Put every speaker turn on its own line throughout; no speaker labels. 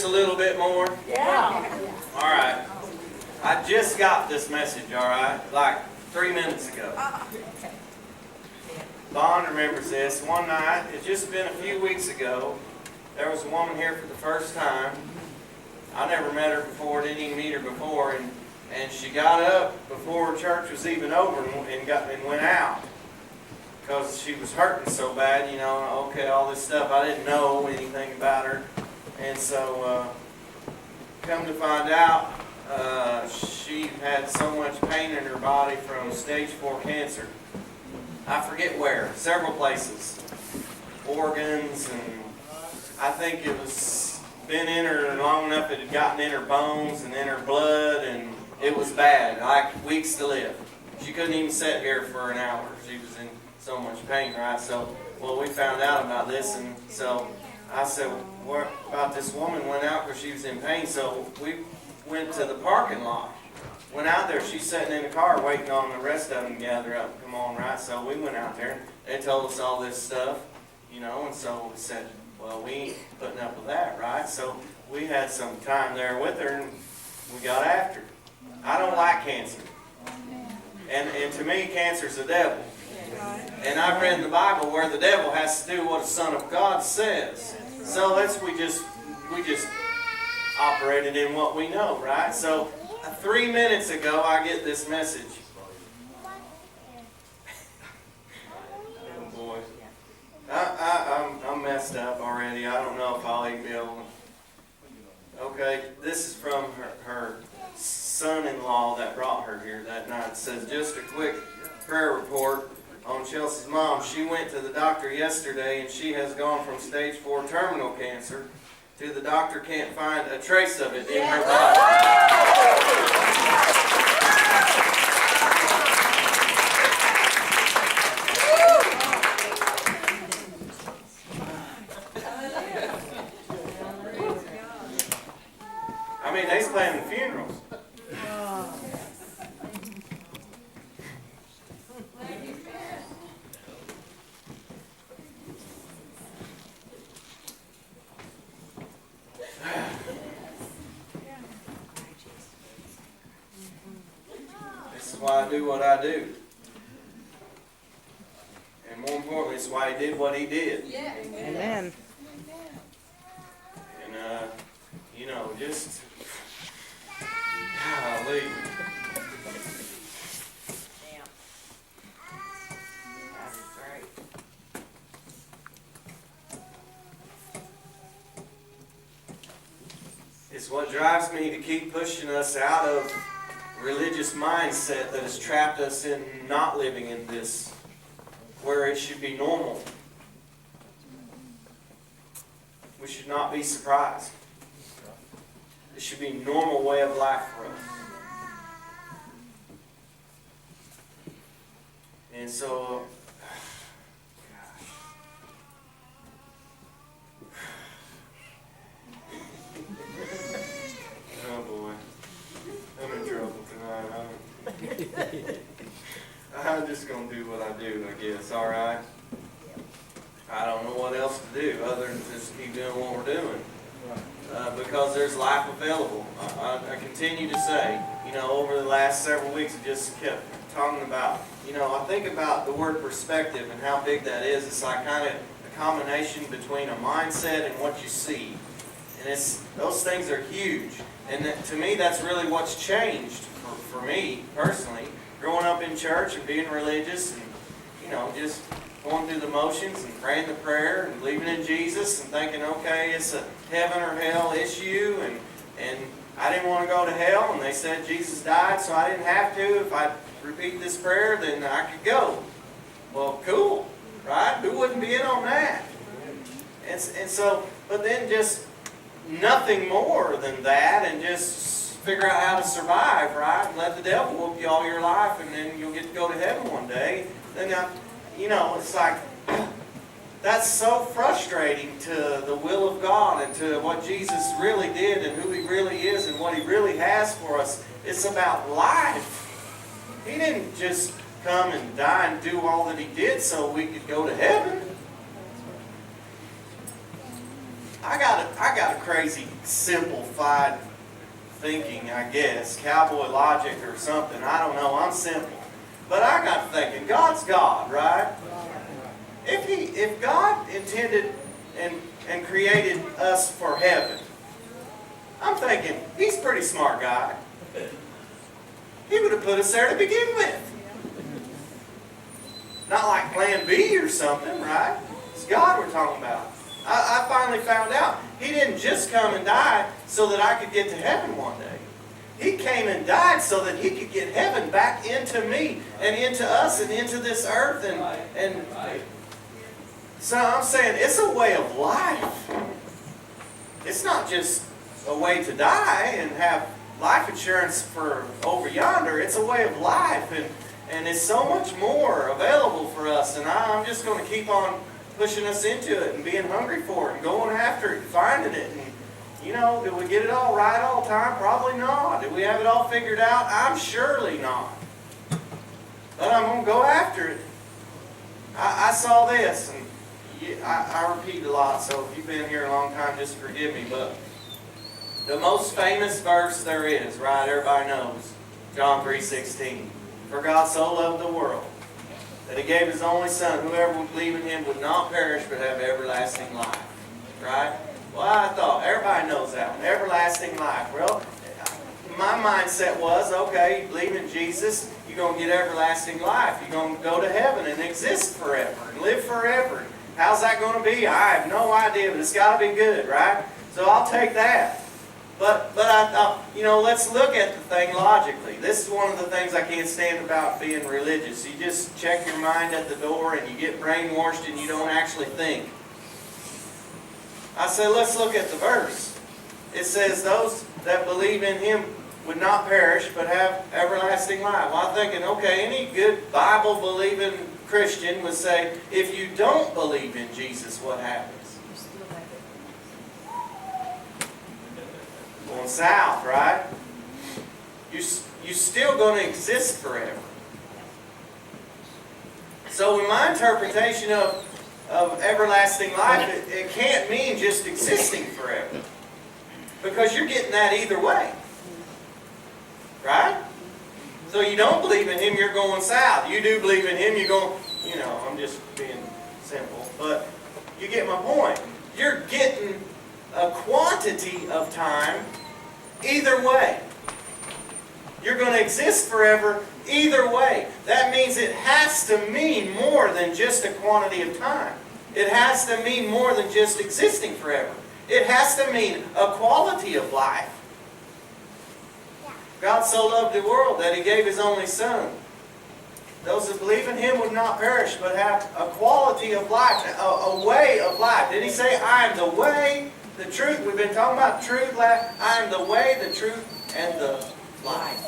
just a little bit more?
Yeah.
All right. I just got this message, all right, like 3 minutes ago. Bond remembers this. One night, it's just been a few weeks ago, there was a woman here for the first time. I never met her before, didn't even meet her before, and she got up before church was even over and went out because she was hurting so bad, you know, okay, all this stuff. I didn't know anything about her. And so, come to find out, she had so much pain in her body from stage 4 cancer. I forget where, several places. Organs, and I think it was been in her long enough it had gotten in her bones and in her blood, and it was bad, like weeks to live. She couldn't even sit here for an hour. She was in so much pain, right? So, well, we found out about this, and so I said, what about this woman went out because she was in pain? So we went to the parking lot. Went out there. She's sitting in the car waiting on the rest of them to gather up and come on, right? So we went out there. They told us all this stuff, you know, and so we said, well, we ain't putting up with that, right? So we had some time there with her, and we got after her. I don't like cancer. And to me, cancer's the devil. And I've read in the Bible where the devil has to do what the Son of God says. So we just operated in what we know, right? So 3 minutes ago, I get this message. Oh boy, I'm messed up already. I don't know if I'll even be able to. Okay, this is from her son-in-law that brought her here that night. It says, just a quick prayer report on Chelsea's mom. She went to the doctor yesterday, and she has gone from stage 4 terminal cancer to the doctor can't find a trace of it in her body. I mean, they's planning funerals. This is why I do what I do. And more importantly, it's why he did what he did.
Yeah.
Amen.
And, you know, just, golly. It's what drives me to keep pushing us out of religious mindset that has trapped us in not living in this, where it should be normal. We should not be surprised. It should be a normal way of life for us. And so, oh boy, I'm in trouble tonight. I'm just going to do what I do, I guess, all right? I don't know what else to do other than just keep doing what we're doing. Because there's life available. I continue to say, you know, over the last several weeks, I just kept talking about, you know, I think about the word perspective and how big that is. It's like kind of a combination between a mindset and what you see. And those things are huge. And to me, that's really what's changed for me personally. Growing up in church and being religious and, you know, just going through the motions and praying the prayer and believing in Jesus and thinking, okay, it's a heaven or hell issue, and I didn't want to go to hell, and they said Jesus died, so I didn't have to. If I repeat this prayer, then I could go. Well, cool, right? Who wouldn't be in on that? And so, but then just nothing more than that, and just figure out how to survive, right? And let the devil whoop you all your life, and then you'll get to go to heaven one day. Then you know, it's like, that's so frustrating to the will of God and to what Jesus really did and who He really is and what He really has for us. It's about life. He didn't just come and die and do all that He did so we could go to heaven. I got a crazy simplified thinking, I guess, cowboy logic or something. I don't know. I'm simple, but I got thinking, God's God, right? If God intended and created us for heaven, I'm thinking He's a pretty smart guy. He would have put us there to begin with. Not like plan B or something, right? It's God we're talking about. I finally found out He didn't just come and die so that I could get to heaven one day. He came and died so that He could get heaven back into me and into us and into this earth. And so I'm saying it's a way of life. It's not just a way to die and have life insurance for over yonder. It's a way of life, and it's so much more available for us. And I'm just going to keep on pushing us into it and being hungry for it and going after it and finding it. And, you know, did we get it all right all the time? Probably not. Did we have it all figured out? I'm surely not. But I'm going to go after it. I saw this, and I repeat a lot, so if you've been here a long time, just forgive me. But the most famous verse there is, right, everybody knows, John 3:16. For God so loved the world that He gave His only Son. Whoever would believe in Him would not perish but have everlasting life. Right? Well, I thought, everybody knows that one. Everlasting life. Well, my mindset was, okay, you believe in Jesus, you're going to get everlasting life. You're going to go to heaven and exist forever and live forever. How's that going to be? I have no idea, but it's got to be good, right? So I'll take that. But I thought, you know, let's look at the thing logically. This is one of the things I can't stand about being religious. You just check your mind at the door and you get brainwashed and you don't actually think. I said, let's look at the verse. It says, those that believe in Him would not perish but have everlasting life. Well, I'm thinking, okay, any good Bible-believing Christian would say, if you don't believe in Jesus, what happens? Going south, right? You're still going to exist forever. So in my interpretation of everlasting life, it can't mean just existing forever. Because you're getting that either way. Right? So you don't believe in Him, you're going south. You do believe in Him, you're going, you know, I'm just being simple. But you get my point. You're getting a quantity of time either way. You're going to exist forever either way. That means it has to mean more than just a quantity of time. It has to mean more than just existing forever. It has to mean a quality of life. God so loved the world that He gave His only Son. Those that believe in Him would not perish, but have a quality of life, a way of life. Did He say, I am the way, the truth? We've been talking about truth. I am the way, the truth, and the life.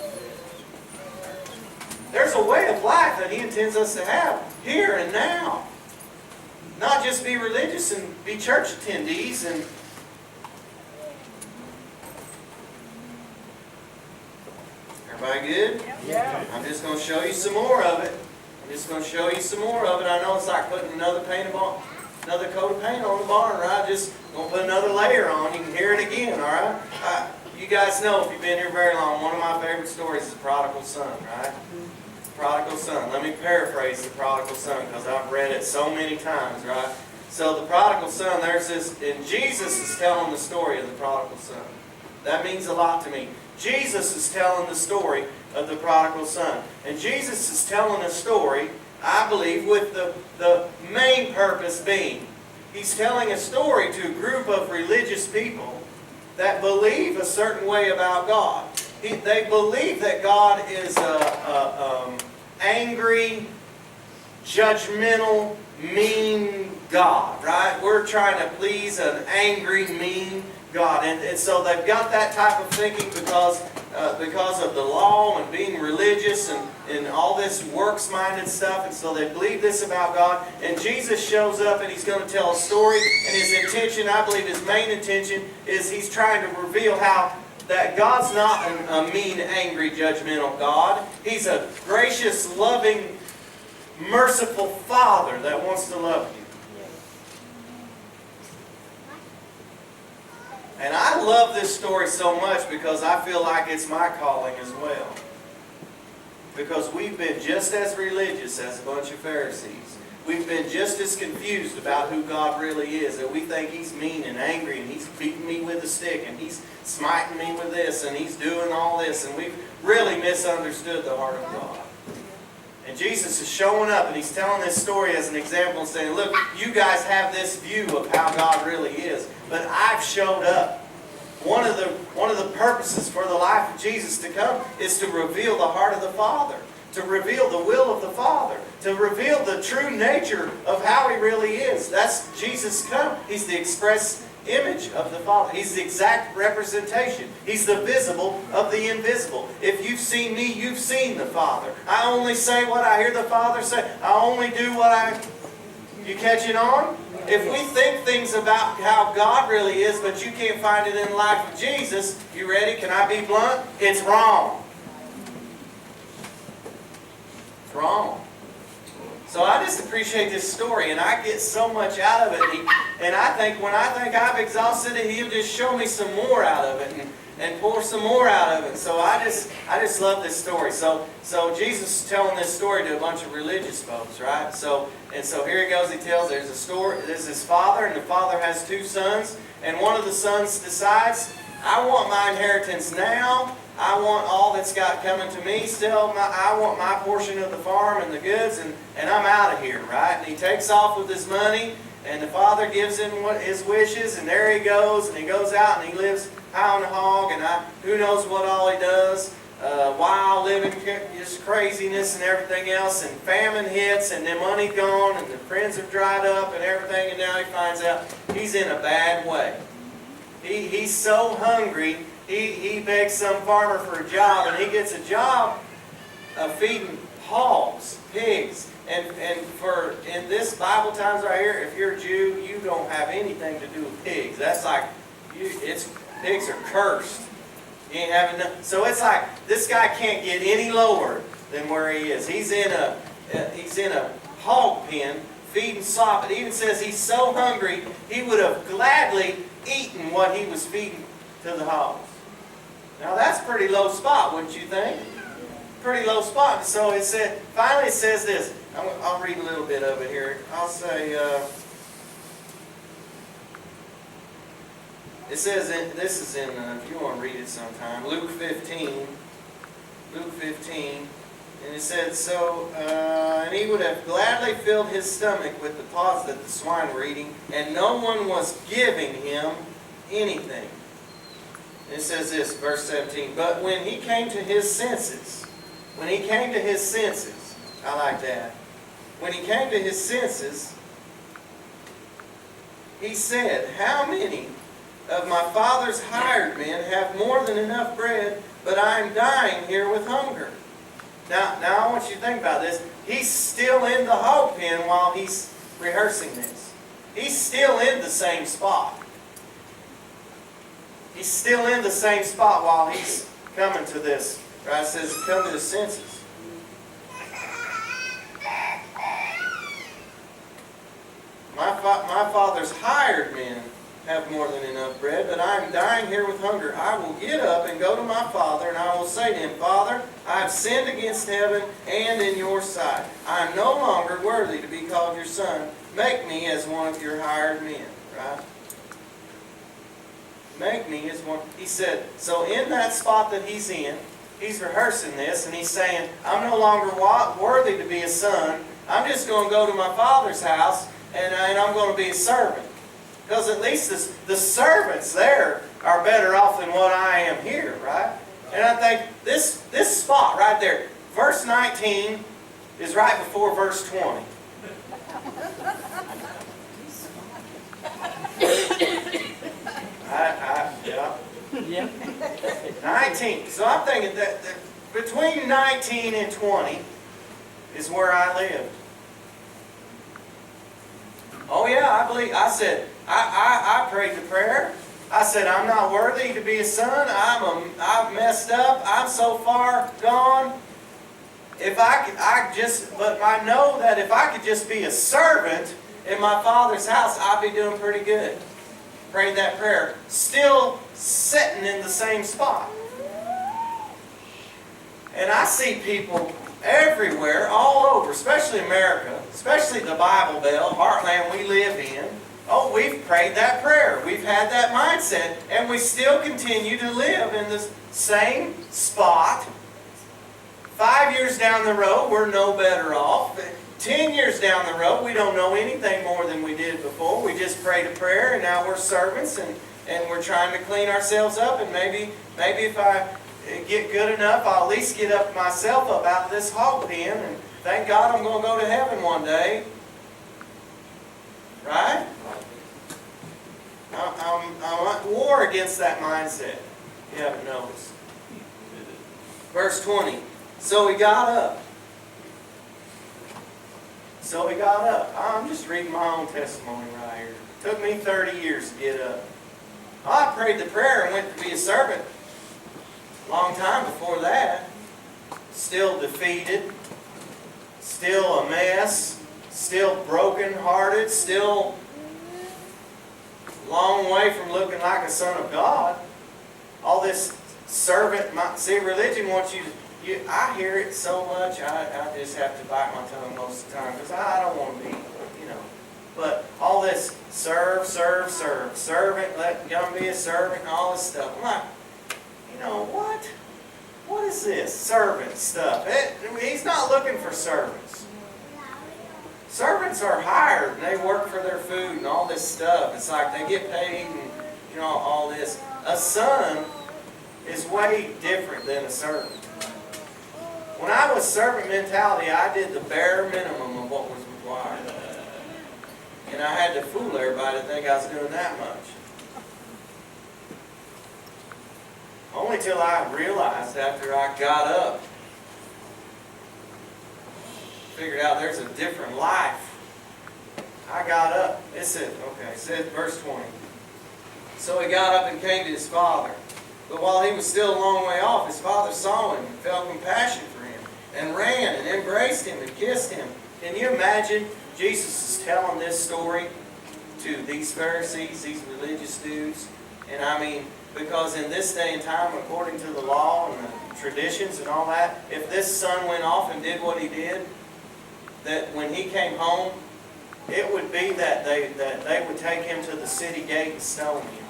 There's a way of life that He intends us to have here and now. Not just be religious and be church attendees and everybody good?
Yeah.
I'm just going to show you some more of it. I know it's like putting another coat of paint on the barn, right? Just going to put another layer on. You can hear it again, all right? You guys know, if you've been here very long, one of my favorite stories is the prodigal son, right? Prodigal son. Let me paraphrase the prodigal son because I've read it so many times, right? So the prodigal son, there's this, and Jesus is telling the story of the prodigal son. That means a lot to me. Jesus is telling the story of the prodigal son. And Jesus is telling a story, I believe, with the main purpose being, He's telling a story to a group of religious people that believe a certain way about God. They believe that God is a angry, judgmental, mean God, right? We're trying to please an angry, mean God. And so they've got that type of thinking because of the law and being religious and all this works-minded stuff. And so they believe this about God. And Jesus shows up and He's going to tell a story. And His intention, I believe His main intention, is He's trying to reveal how that God's not a mean, angry, judgmental God. He's a gracious, loving, merciful Father that wants to love you. And I love this story so much because I feel like it's my calling as well. Because we've been just as religious as a bunch of Pharisees. We've been just as confused about who God really is. That we think He's mean and angry and He's beating me with a stick and He's smiting me with this and He's doing all this. And we've really misunderstood the heart of God. And Jesus is showing up and He's telling this story as an example and saying, look, you guys have this view of how God really is. But I've showed up. One of the purposes for the life of Jesus to come is to reveal the heart of the Father. To reveal the will of the Father. To reveal the true nature of how He really is. That's Jesus come. He's the express image of the Father. He's the exact representation. He's the visible of the invisible. If you've seen me, you've seen the Father. I only say what I hear the Father say. I only do what I... You catching on? If we think things about how God really is, but you can't find it in the life of Jesus, you ready? Can I be blunt? It's wrong. It's wrong. So I just appreciate this story, and I get so much out of it. And I think when I think I've exhausted it, He'll just show me some more out of it and pour some more out of it. So I just love this story. So Jesus is telling this story to a bunch of religious folks, right? So here he goes. He tells there's a story. There's his father, and the father has two sons, and one of the sons decides, I want my inheritance now. I want all that's got coming to me still. I want my portion of the farm and the goods, and I'm out of here, right? And he takes off with his money, and the father gives him his wishes, and there he goes, and he goes out and he lives high on the hog, and who knows what all he does. Wild living, just craziness and everything else, and famine hits, and the money gone, and the friends have dried up and everything, and now he finds out he's in a bad way. He's so hungry. He begs some farmer for a job, and he gets a job of feeding hogs, pigs. And in this Bible times right here, if you're a Jew, you don't have anything to do with pigs. That's like, pigs are cursed. You ain't having nothing. So it's like this guy can't get any lower than where he is. He's in a hog pen feeding sop. It even says he's so hungry he would have gladly eaten what he was feeding to the hogs. Now that's a pretty low spot, wouldn't you think? Pretty low spot. So it said, finally it says this. I'll read a little bit of it here. I'll say, it says, this is in, if you want to read it sometime, Luke 15. Luke 15. And it said, and he would have gladly filled his stomach with the pods that the swine were eating, and no one was giving him anything. And it says this, verse 17, but when he came to his senses, I like that. When he came to his senses, he said, how many of my father's hired men have more than enough bread, but I am dying here with hunger? Now I want you to think about this. He's still in the hog pen while he's rehearsing this. He's still in the same spot. He's still in the same spot while he's coming to this. Right? It says, come to his senses. My father's hired men have more than enough bread, but I am dying here with hunger. I will get up and go to my father, and I will say to him, Father, I have sinned against heaven and in your sight. I am no longer worthy to be called your son. Make me as one of your hired men. Right? Make me as one. He said, so in that spot that he's in, he's rehearsing this, and he's saying, I'm no longer worthy to be a son. I'm just going to go to my father's house, and I'm going to be a servant. Because at least the servants there are better off than what I am here, right? And I think this spot right there, verse 19 is right before verse 20. Yeah. 19. So I'm thinking that between 19 and 20 is where I lived. Oh yeah, I believe. I said, I prayed the prayer. I said, I'm not worthy to be a son. I've messed up. I'm so far gone. But I know that if I could just be a servant in my father's house, I'd be doing pretty good. prayed that prayer, still sitting in the same spot. And I see people everywhere, all over, especially America, especially the Bible Belt, heartland we live in. Oh, we've prayed that prayer. We've had that mindset, and we still continue to live in the same spot. 5 years down the road, we're no better off. 10 years down the road, we don't know anything more than we did before. We just prayed a prayer, and now we're servants, and we're trying to clean ourselves up. And maybe if I get good enough, I'll at least get up myself up out of this hog pen, and thank God I'm going to go to heaven one day. Right? I'm at war against that mindset. You haven't noticed. Verse 20. So he got up. So he got up. I'm just reading my own testimony right here. It took me 30 years to get up. I prayed the prayer and went to be a servant. A long time before that. Still defeated. Still a mess. Still broken-hearted. Still a long way from looking like a son of God. All this servant... See, religion wants you to... I hear it so much, I just have to bite my tongue most of the time because I don't want to be, But all this servant, let young be a servant, and all this stuff. I'm like, what? What is this servant stuff? He's not looking for servants. Servants are hired and they work for their food and all this stuff. It's like they get paid and all this. A son is way different than a servant. When I was servant mentality, I did the bare minimum of what was required. And I had to fool everybody to think I was doing that much. Only till I realized after I got up, figured out there's a different life. I got up. It says verse 20. So he got up and came to his father. But while he was still a long way off, his father saw him and felt compassion for him, and ran and embraced him and kissed him. Can you imagine Jesus is telling this story to these Pharisees, these religious dudes? And I mean, because in this day and time, according to the law and the traditions and all that, if this son went off and did what he did, that when he came home, it would be that they would take him to the city gate and stone him.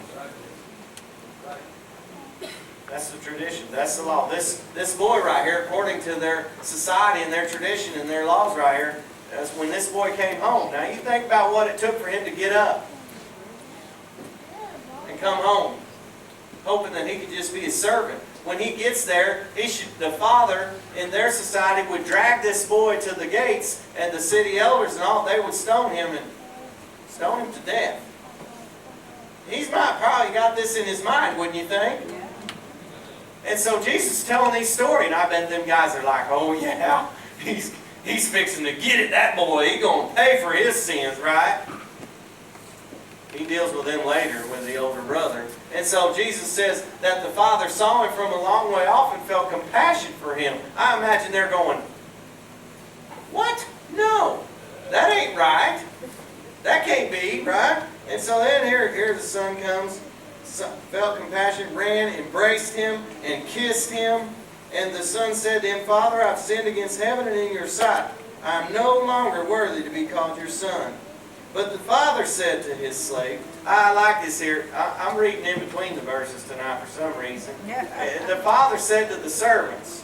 That's the tradition. That's the law. This boy right here, according to their society and their tradition and their laws right here, that's when this boy came home. Now you think about what it took for him to get up and come home, hoping that he could just be a servant. When he gets there, the father in their society would drag this boy to the gates, and the city elders and all, they would stone him to death. He's probably got this in his mind, wouldn't you think? And so Jesus is telling these stories, and I bet them guys are like, oh yeah, he's fixing to get it, that boy. He's going to pay for his sins, right? He deals with them later with the older brother. And so Jesus says that the father saw him from a long way off and felt compassion for him. I imagine they're going, what? No, that ain't right. That can't be, right? And so then here the son comes, felt compassion, ran, embraced him, and kissed him. And the son said to him, Father, I've sinned against heaven and in your sight. I am no longer worthy to be called your son. But the father said to his slave, I like this here. I'm reading in between the verses tonight for some reason. The father said to the servants.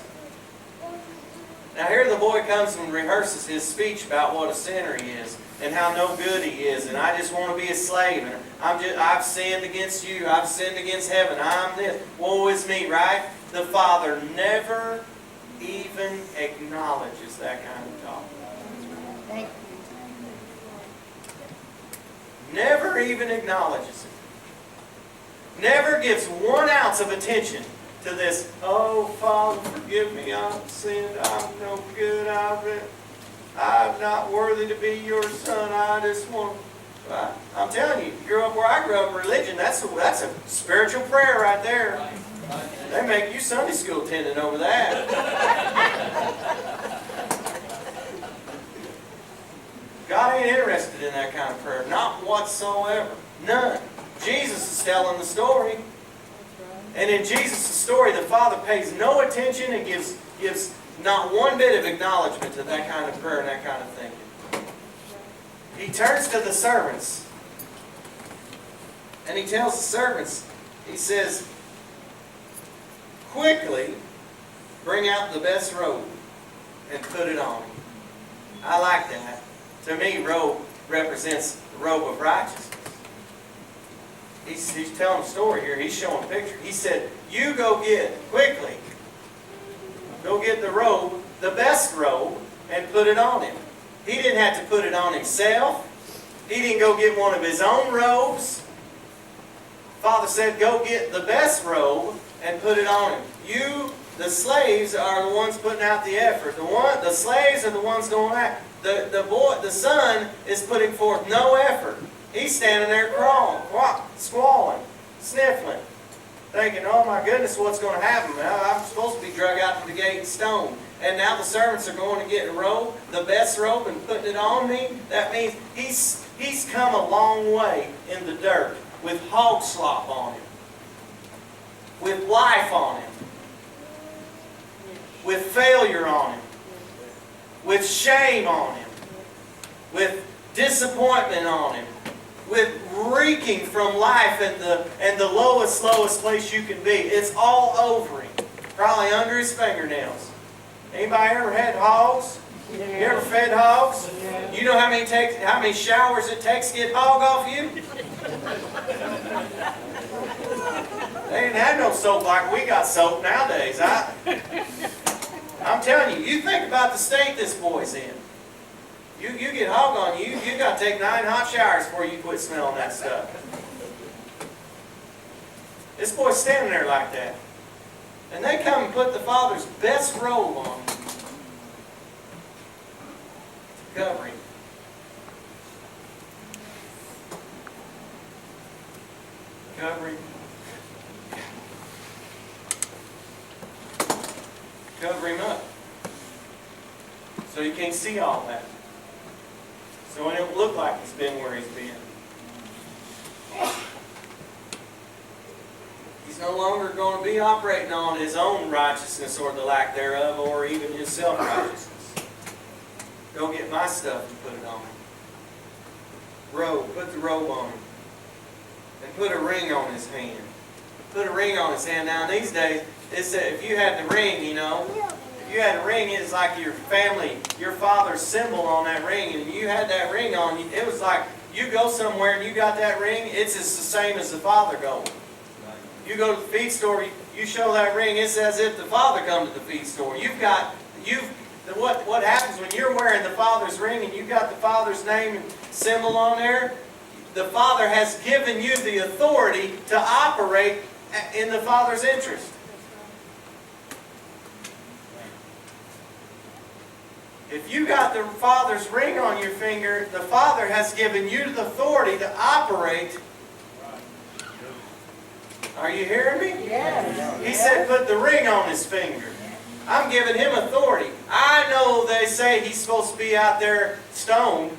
Now here the boy comes and rehearses his speech about what a sinner he is and how no good he is, and I just want to be a slave, and I've sinned against you, I've sinned against heaven, I'm this, woe is me, right? The father never even acknowledges that kind of talk.
Thank you.
Never even acknowledges it. Never gives 1 ounce of attention to this, oh, Father, forgive me, I've sinned, I'm no good, I'm not worthy to be your son, I just want... I'm telling you, you grew up where I grew up in religion, that's a spiritual prayer right there. They make you Sunday school attendant over that. God ain't interested in that kind of prayer. Not whatsoever. None. Jesus is telling the story. And in Jesus' story, the Father pays no attention and gives not one bit of acknowledgement to that kind of prayer and that kind of thinking. He turns to the servants. And he tells the servants, he says, quickly bring out the best robe and put it on him. I like that. To me, robe represents the robe of righteousness. He's telling a story here. He's showing a picture. He said, you go quickly, go get the robe, the best robe, and put it on him. He didn't have to put it on himself. He didn't go get one of his own robes. Father said, go get the best robe and put it on him. You, the slaves, are the ones putting out the effort. The slaves are the ones going out. The son is putting forth no effort. He's standing there crawling, squalling, sniffling, thinking, oh my goodness, what's going to happen? I'm supposed to be dragged out to the gate and stoned. And now the servants are going to get a robe, the best robe, and putting it on me. That means he's come a long way in the dirt with hog slop on him, with life on him, with failure on him, with shame on him, with disappointment on him, with reeking from life and the lowest place you can be. It's all over him, probably under his fingernails. Anybody ever had hogs? You ever fed hogs? You know how many showers it takes to get hog off you? They didn't have no soap like we got soap nowadays. I'm telling you, you think about the state this boy's in. You get hog on you, you got to take 9 hot showers before you quit smelling that stuff. This boy's standing there like that. And they come and put the Father's best robe on him. Covering. Covering. Cover him up. So you can't see all that. So it don't look like he's been where he's been. He's no longer going to be operating on his own righteousness or the lack thereof, or even his self-righteousness. Go get my stuff and put it on him. Robe, put the robe on him. And put a ring on his hand. Put a ring on his hand. Now these days, it's if you had the ring, you know, if you had a ring, it's like your family, your father's symbol on that ring, and you had that ring on, it was like you go somewhere and you got that ring, it's just the same as the father going. You go to the feed store, you show that ring, it's as if the Father come to the feed store. What happens when you're wearing the Father's ring and you've got the Father's name and symbol on there? The Father has given you the authority to operate in the Father's interest. If you got the Father's ring on your finger, the Father has given you the authority to operate. Are you hearing me?
Yes.
He said put the ring on his finger. I'm giving him authority. I know they say he's supposed to be out there stoned,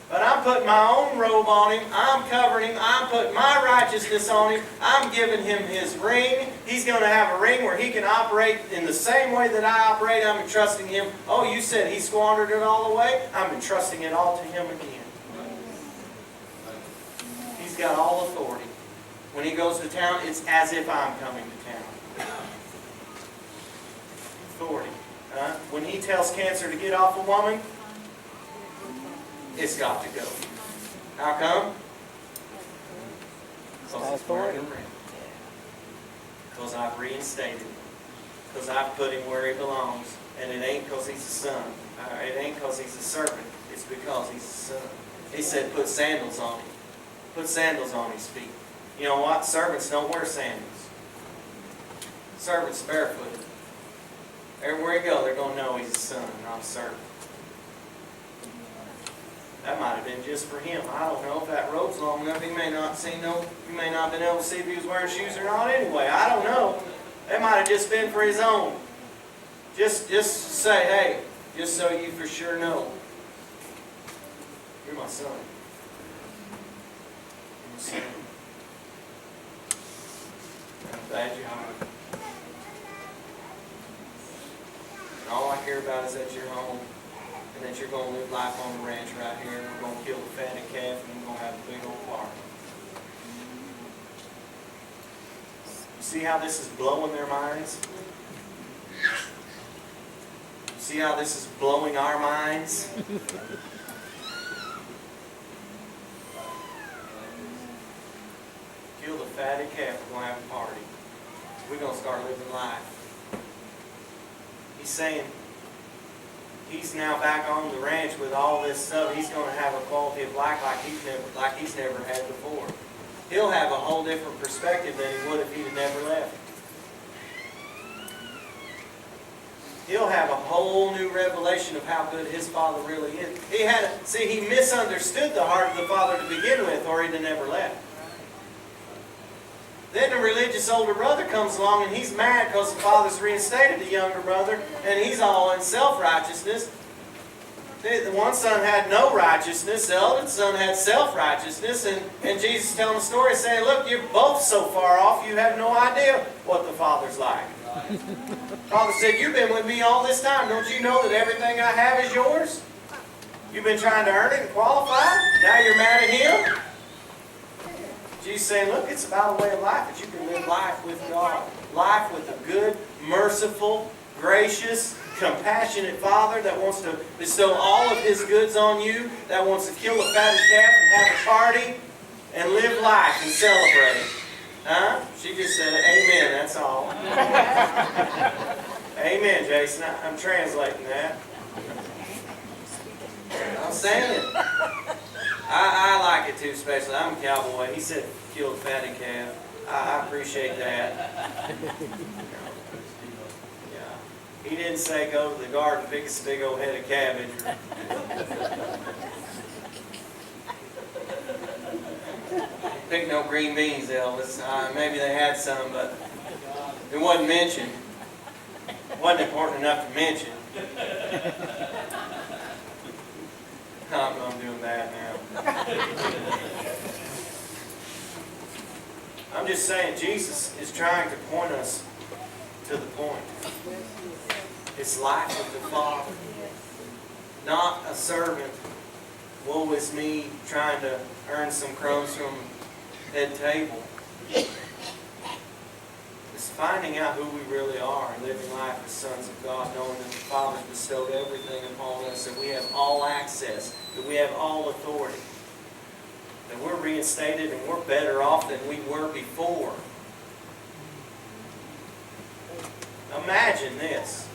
but I'm putting my own robe on him. I'm covering him. I'm putting my righteousness on him. I'm giving him his ring. He's going to have a ring where he can operate in the same way that I operate. I'm entrusting him. Oh, you said he squandered it all away? I'm entrusting it all to him again. He's got all authority. When he goes to town, it's as if I'm coming to town. Authority. When he tells cancer to get off a woman, it's got to go. How come? Because it's wearing a ring. Because I've reinstated him. Because I've put him where he belongs. And it ain't because he's a son. It ain't because he's a servant. It's because he's a son. He said put sandals on him. Put sandals on his feet. You know what? Servants don't wear sandals. Servants barefooted. Everywhere he go, they're going to know he's a son, not a servant. That might have been just for him. I don't know if that robe's long enough. He may not have been able to see if he was wearing shoes or not anyway. I don't know. That might have just been for his own. Just say, hey, just so you for sure know, you're my son. You're my son. Glad you're home. And all I care about is that you're home and that you're going to live life on the ranch right here. And we're going to kill the fatted calf and we're going to have a big old party. You see how this is blowing their minds? You see how this is blowing our minds? Kill the fatted calf, we're going to have a party. We're going to start living life. He's saying he's now back on the ranch with all this stuff. He's going to have a quality of life like he's never had before. He'll have a whole different perspective than he would if he'd never left. He'll have a whole new revelation of how good his Father really is. He misunderstood the heart of the Father to begin with, or he'd have never left. Then the religious older brother comes along and he's mad because the father's reinstated the younger brother and he's all in self-righteousness. The one son had no righteousness, the other son had self-righteousness, and Jesus is telling the story saying, look, you're both so far off you have no idea what the Father's like. Father said, you've been with me all this time. Don't you know that everything I have is yours? You've been trying to earn it and qualify. Now you're mad at Him? Jesus saying, look, it's about a way of life, that you can live life with God. Life with a good, merciful, gracious, compassionate Father that wants to bestow all of His goods on you, that wants to kill a fatted calf and have a party and live life and celebrate. Huh? She just said, amen, that's all. Amen, Jason. I'm translating that. I'm saying it. I like it too, especially. I'm a cowboy. He said, kill the fatted calf. I appreciate that. Yeah. He didn't say go to the garden and pick a big old head of cabbage. Pick no green beans, Elvis. Maybe they had some, but it wasn't mentioned. It wasn't important enough to mention. I'm doing that now. I'm just saying, Jesus is trying to point us to the point. It's life with the Father. Not a servant. Woe is me trying to earn some crumbs from head table. It's finding out who we really are and living life as sons of God, knowing that the Father's bestowed everything upon us, that we have all access, that we have all authority, that we're reinstated and we're better off than we were before. Imagine this.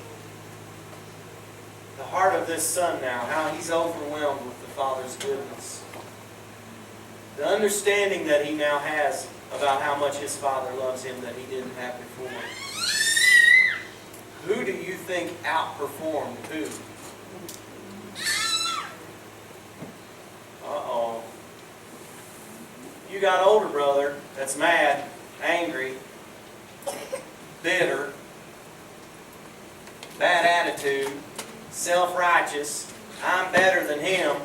The heart of this son now, how he's overwhelmed with the Father's goodness. The understanding that he now has about how much his Father loves him that he didn't have before. Who do you think outperformed who? Uh-oh. You got older brother that's mad, angry, bitter, bad attitude, self-righteous. I'm better than him.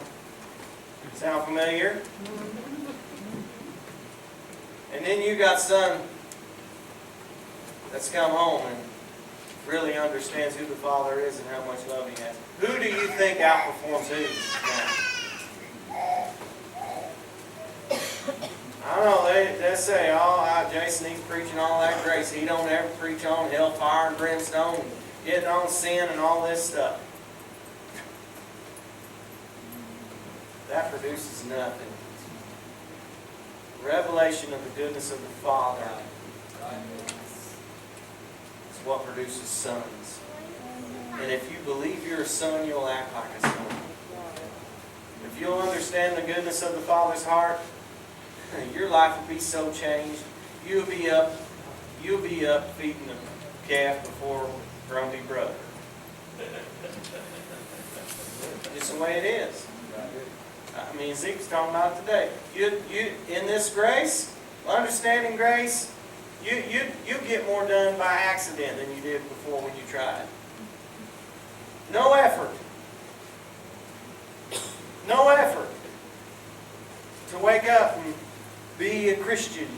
Sound familiar? And then you got son that's come home and really understands who the Father is and how much love he has. Who do you think outperforms who now? I don't know, they say, oh, Jason, he's preaching all that grace. He don't ever preach on hellfire and brimstone, and getting on sin and all this stuff. That produces nothing. Revelation of the goodness of the Father is what produces sons. And if you believe you're a son, you'll act like a son. If you'll understand the goodness of the Father's heart, your life will be so changed. You'll be up feeding the calf before grumpy brother. It's the way it is. I mean, Zeke's talking about it today. You in this grace, understanding grace, you get more done by accident than you did before when you tried. No effort. No effort to wake up and be a Christian.